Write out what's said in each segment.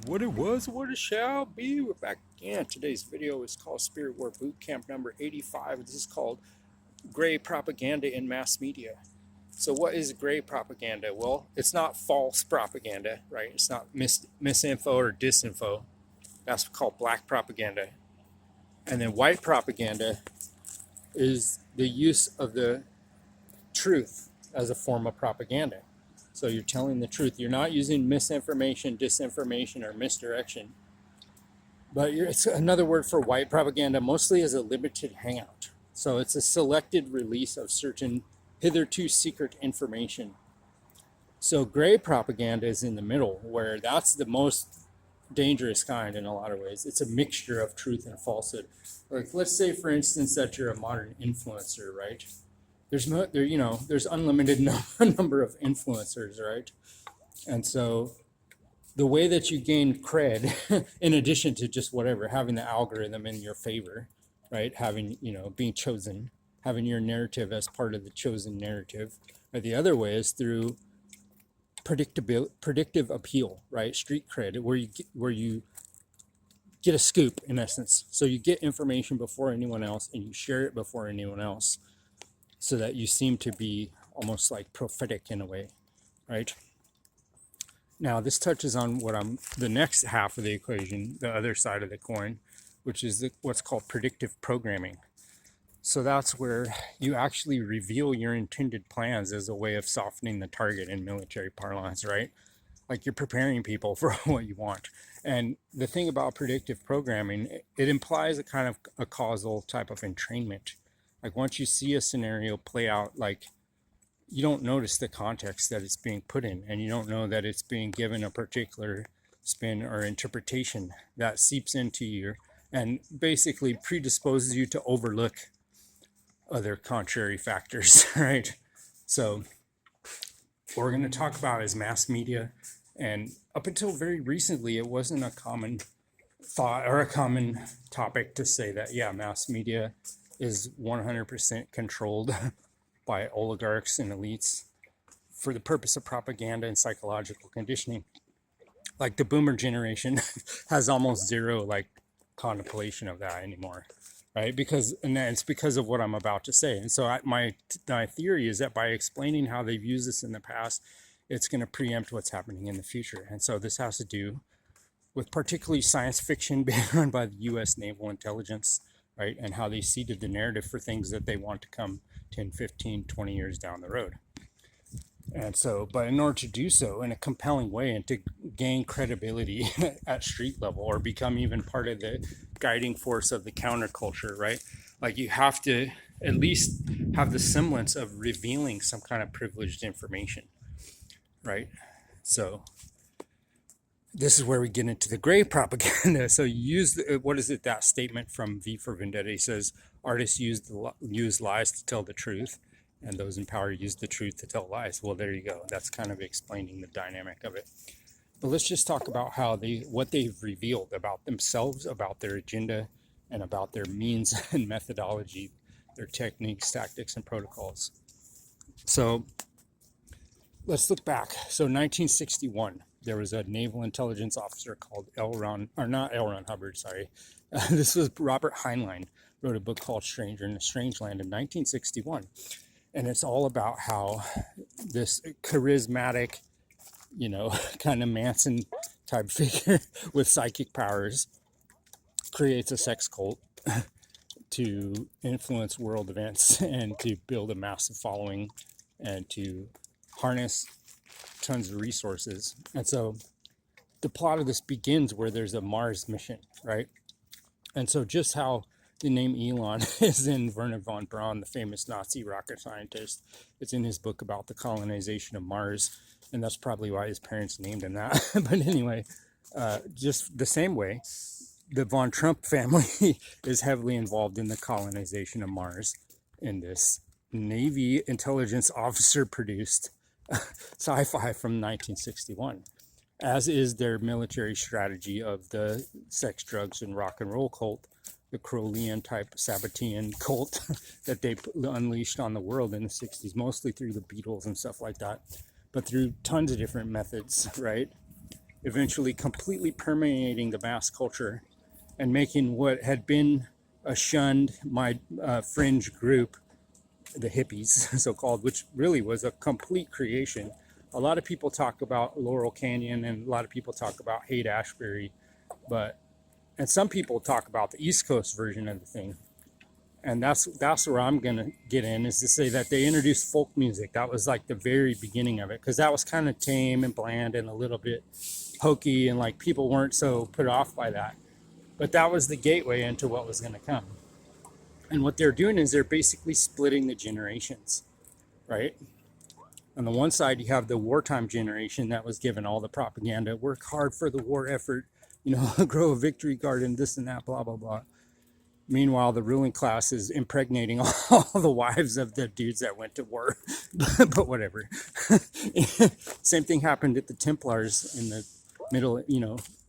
What it was, what it shall be. We're back again. Today's video is called Spirit War Boot Camp number 85. This is called Gray Propaganda in Mass Media. So what is gray propaganda? Well, it's not false propaganda, right? It's not misinfo or disinfo. That's called black propaganda. And then white propaganda is the use of the truth as a form of propaganda. So you're telling the truth. You're not using misinformation, disinformation, or misdirection. But it's another word for white propaganda, mostly as a limited hangout. So it's a selected release of certain hitherto secret information. So gray propaganda is in the middle, where that's the most dangerous kind in a lot of ways. It's a mixture of truth and falsehood. Like, let's say, for instance, that you're a modern influencer, right? There's unlimited number of influencers, right? And so the way that you gain cred, in addition to just whatever, having the algorithm in your favor, right? Having, being chosen, having your narrative as part of the chosen narrative. Or the other way is through predictive appeal, right? Street cred, where you get a scoop, in essence. So you get information before anyone else and you share it before anyone else, so that you seem to be almost like prophetic in a way, right? Now, this touches on the next half of the equation, the other side of the coin, which is what's called predictive programming. So that's where you actually reveal your intended plans as a way of softening the target in military parlance, right? Like, you're preparing people for what you want. And the thing about predictive programming, it implies a kind of a causal type of entrainment. Like, once you see a scenario play out, like, you don't notice the context that it's being put in, and you don't know that it's being given a particular spin or interpretation that seeps into you and basically predisposes you to overlook other contrary factors, right? So what we're going to talk about is mass media. And up until very recently, it wasn't a common thought or a common topic to say that, yeah, mass media is 100% controlled by oligarchs and elites for the purpose of propaganda and psychological conditioning. Like, the boomer generation has almost zero contemplation of that anymore, right? And it's because of what I'm about to say. And so my theory is that by explaining how they've used this in the past, it's going to preempt what's happening in the future. And so this has to do with particularly science fiction being run by the U.S. Naval Intelligence, right? And how they seeded the narrative for things that they want to come 10, 15, 20 years down the road. And so, but in order to do so in a compelling way and to gain credibility at street level, or become even part of the guiding force of the counterculture, right? Like, you have to at least have the semblance of revealing some kind of privileged information, right? So this is where we get into the gray propaganda. So you use that statement from V for Vendetta? He says, artists use lies to tell the truth, and those in power use the truth to tell lies. Well, there you go. That's kind of explaining the dynamic of it. But let's just talk about what they've revealed about themselves, about their agenda, and about their means and methodology, their techniques, tactics, and protocols. So let's look back. So 1961, there was a naval intelligence officer called not L. Ron Hubbard, sorry. This was Robert Heinlein, wrote a book called Stranger in a Strange Land in 1961. And it's all about how this charismatic, kind of Manson type figure with psychic powers creates a sex cult to influence world events and to build a massive following and to harness tons of resources. And so the plot of this begins where there's a Mars mission, right? And so just how the name Elon is in Wernher von Braun, the famous Nazi rocket scientist. It's in his book about the colonization of Mars, and that's probably why his parents named him that. But anyway, just the same way, the von Trump family is heavily involved in the colonization of Mars in this Navy intelligence officer produced sci-fi from 1961, as is their military strategy of the sex, drugs, and rock and roll cult, the Crowleyan type Sabbatean cult that they unleashed on the world in the 60s, mostly through the Beatles and stuff like that, but through tons of different methods, right? eventually completely permeating the mass culture and making what had been a shunned my fringe group, the hippies, so called, which really was a complete creation. A lot of people talk about Laurel Canyon and a lot of people talk about Haight Ashbury, but and some people talk about the East Coast version of the thing. And that's where I'm gonna get in, is to say that they introduced folk music. That was like the very beginning of it, because that was kind of tame and bland and a little bit hokey, and like people weren't so put off by that. But that was the gateway into what was going to come. And what they're doing is they're basically splitting the generations, right? On the one side, you have the wartime generation that was given all the propaganda, work hard for the war effort, grow a victory garden, this and that, blah, blah, blah. Meanwhile, the ruling class is impregnating all the wives of the dudes that went to war. But whatever. Same thing happened at the Templars in the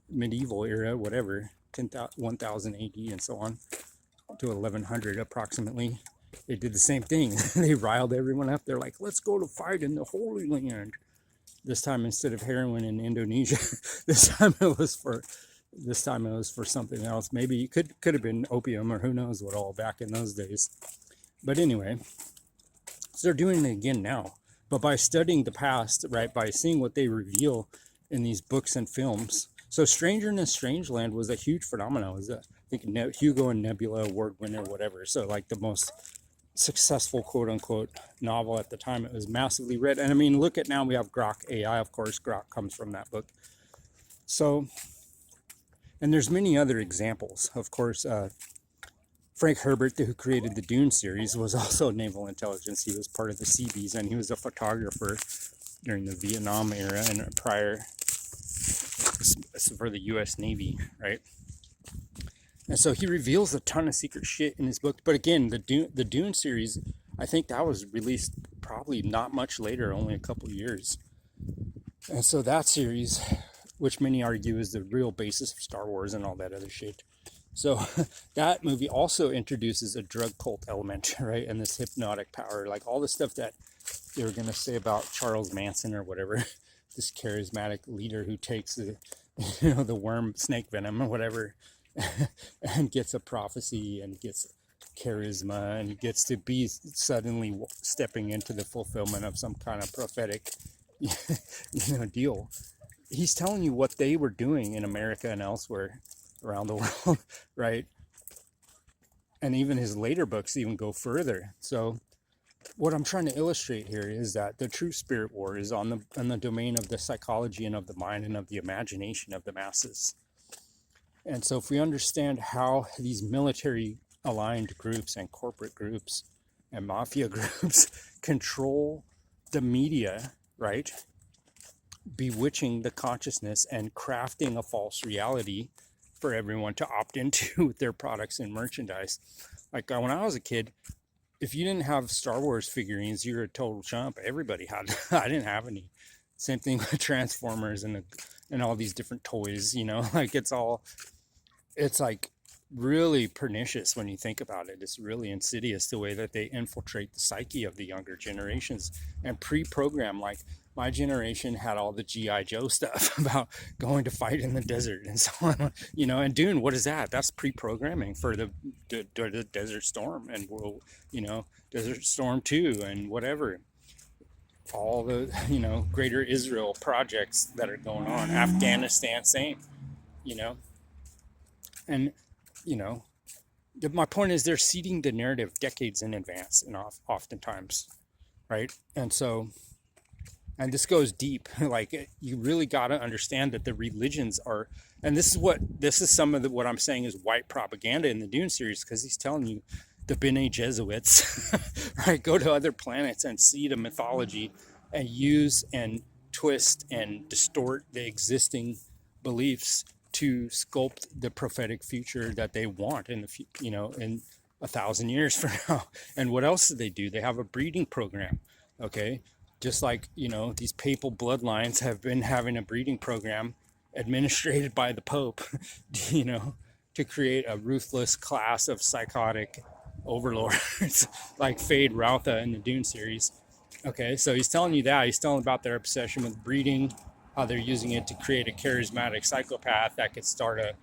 medieval era, whatever, 1000 AD and so on to 1100 approximately. They did the same thing. They riled everyone up. They're like, let's go to fight in the Holy Land. This time, instead of heroin in Indonesia, this time it was for something else. Maybe it could have been opium, or who knows what all back in those days. But anyway, so they're doing it again now. But by studying the past, right, by seeing what they reveal in these books and films. So Stranger in a Strange Land was a huge phenomenon. It was I think Hugo and Nebula award winner, whatever. So like the most successful quote unquote novel at the time. It was massively read. And I mean, look at now, we have Grok AI, of course. Grok comes from that book. So, and there's many other examples. Of course, Frank Herbert, who created the Dune series, was also naval intelligence. He was part of the Seabees, and he was a photographer during the Vietnam era and prior for the U.S. Navy, right? And so he reveals a ton of secret shit in his book. But again, the Dune series, I think that was released probably not much later, only a couple years. And so that series, which many argue is the real basis of Star Wars and all that other shit. So that movie also introduces a drug cult element, right? And this hypnotic power, like all the stuff that they were going to say about Charles Manson or whatever, this charismatic leader who takes the worm snake venom or whatever, and gets a prophecy and gets charisma and gets to be suddenly stepping into the fulfillment of some kind of prophetic deal. He's telling you what they were doing in America and elsewhere around the world, right? And even his later books even go further. So what I'm trying to illustrate here is that the true spirit war is on the domain of the psychology and of the mind and of the imagination of the masses. And so if we understand how these military aligned groups and corporate groups and mafia groups control the media, right? Bewitching the consciousness and crafting a false reality for everyone to opt into with their products and merchandise. Like when I was a kid, if you didn't have Star Wars figurines, you're a total chump. Everybody had. I didn't have any. Same thing with Transformers and all these different toys, like it's like really pernicious when you think about it. It's really insidious the way that they infiltrate the psyche of the younger generations and pre-program. Like my generation had all the G.I. Joe stuff about going to fight in the desert and so on, and Dune, what is that? That's pre-programming for the Desert Storm and Desert Storm 2 and whatever. All the, greater Israel projects that are going on. Afghanistan, same, And, my point is they're seeding the narrative decades in advance and oftentimes, right? And so, and this goes deep. Like you really got to understand that the religions are, and this is some of what I'm saying is white propaganda in the Dune series, because he's telling you the Bene Jesuits, right? Go to other planets and see the mythology and use and twist and distort the existing beliefs to sculpt the prophetic future that they want in in 1,000 years from now. And what else do? They have a breeding program, okay? Just like, these papal bloodlines have been having a breeding program administrated by the Pope, to create a ruthless class of psychotic overlords like Fade Rautha in the Dune series. Okay, so he's telling you that. He's telling about their obsession with breeding, how they're using it to create a charismatic psychopath that could start a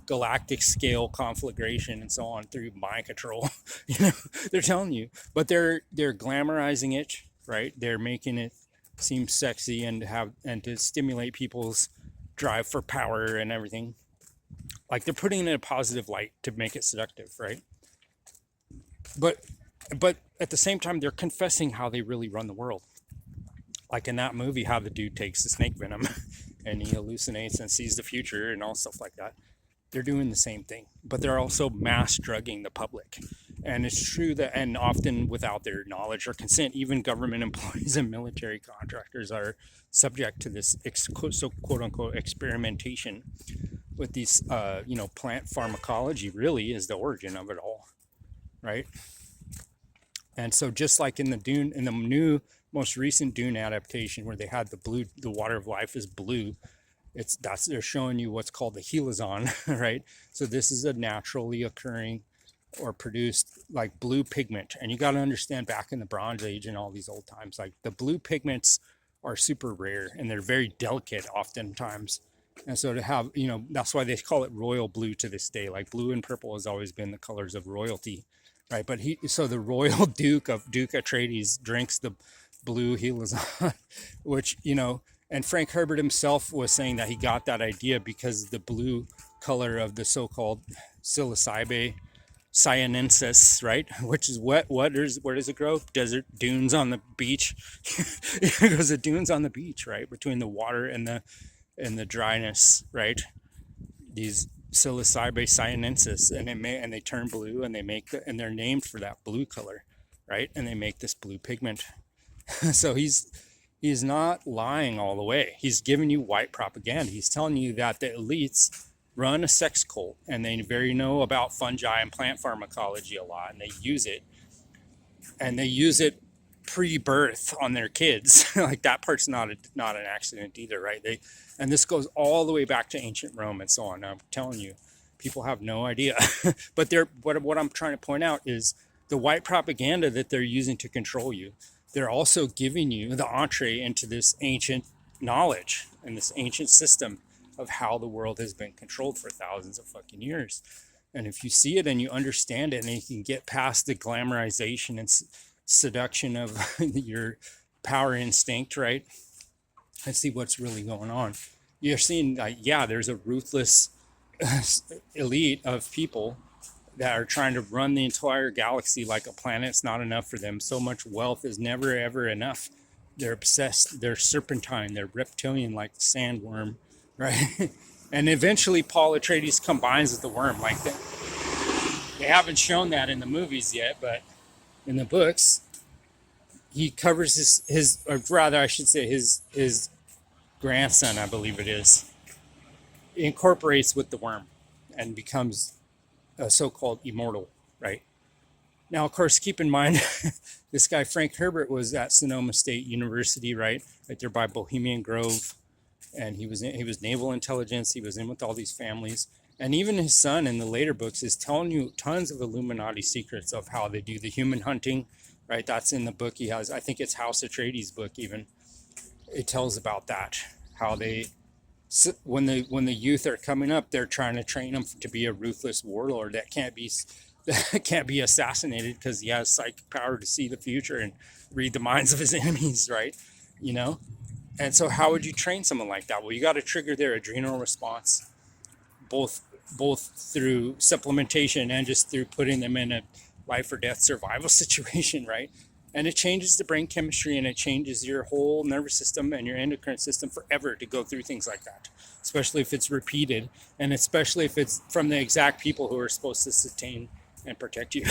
galactic scale conflagration and so on through mind control. They're telling you, but they're glamorizing it, right? They're making it seem sexy and to stimulate people's drive for power and everything. Like they're putting it in a positive light to make it seductive, right? But at the same time, they're confessing how they really run the world. Like in that movie, how the dude takes the snake venom and he hallucinates and sees the future and all stuff like that. They're doing the same thing, but they're also mass drugging the public. And it's true that, and often without their knowledge or consent, even government employees and military contractors are subject to this so quote unquote experimentation with these, plant pharmacology really is the origin of it all, right? And so just like in the new most recent Dune adaptation where they had the water of life is blue, they're showing you what's called the helizon, right? So this is a naturally occurring or produced like blue pigment. And you got to understand back in the Bronze Age and all these old times, like the blue pigments are super rare and they're very delicate oftentimes. And so to have, that's why they call it royal blue to this day. Like blue and purple has always been the colors of royalty, right? But so the royal Duke Atreides drinks the blue helizon, which, and Frank Herbert himself was saying that he got that idea because the blue color of the so-called psilocybe cyanensis, right? Which is where does it grow? Desert dunes on the beach. Because the dunes on the beach, right? Between the water and the dryness, right? These psilocybe cyanensis, and they turn blue, and and they're named for that blue color, right? And they make this blue pigment. So he's not lying all the way. He's giving you white propaganda. He's telling you that the elites run a sex cult and they know about fungi and plant pharmacology a lot, and they use it pre-birth on their kids. Like that part's not an accident either, right? And this goes all the way back to ancient Rome and so on. I'm telling you, people have no idea. But what I'm trying to point out is the white propaganda that they're using to control you. They're also giving you the entree into this ancient knowledge and this ancient system of how the world has been controlled for thousands of fucking years. And if you see it and you understand it and you can get past the glamorization and seduction of your power instinct, right? And see what's really going on. You're seeing, there's a ruthless elite of people that are trying to run the entire galaxy like a planet's not enough for them. So much wealth is never, ever enough. They're obsessed. They're serpentine. They're reptilian like the sandworm, right? And eventually Paul Atreides combines with the worm like that. They haven't shown that in the movies yet, but in the books, he covers his grandson, I believe it is, incorporates with the worm and becomes a so-called immortal, right? Now, of course, keep in mind, this guy, Frank Herbert, was at Sonoma State University, right there by Bohemian Grove. And he was naval intelligence. He was in with all these families. And even his son in the later books is telling you tons of Illuminati secrets of how they do the human hunting, right? That's in the book he has. I think it's House Atreides book even. It tells about that, how they, when the youth are coming up, they're trying to train them to be a ruthless warlord that can't be assassinated because he has psychic power to see the future and read the minds of his enemies, right? And so how would you train someone like that? Well, you got to trigger their adrenal response, both through supplementation and just through putting them in a life or death survival situation, right? And it changes the brain chemistry and it changes your whole nervous system and your endocrine system forever to go through things like that, especially if it's repeated and especially if it's from the exact people who are supposed to sustain and protect you,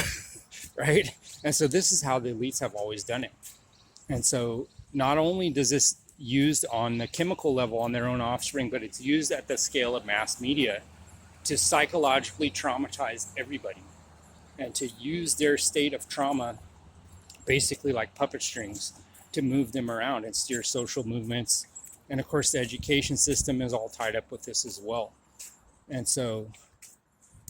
right? And so this is how the elites have always done it. And so not only does this used on the chemical level on their own offspring, but it's used at the scale of mass media to psychologically traumatize everybody and to use their state of trauma basically like puppet strings to move them around and steer social movements. And of course, the education system is all tied up with this as well. And so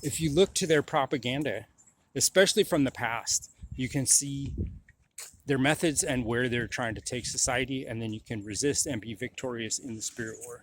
if you look to their propaganda, especially from the past, you can see their methods and where they're trying to take society, and then you can resist and be victorious in the spirit war.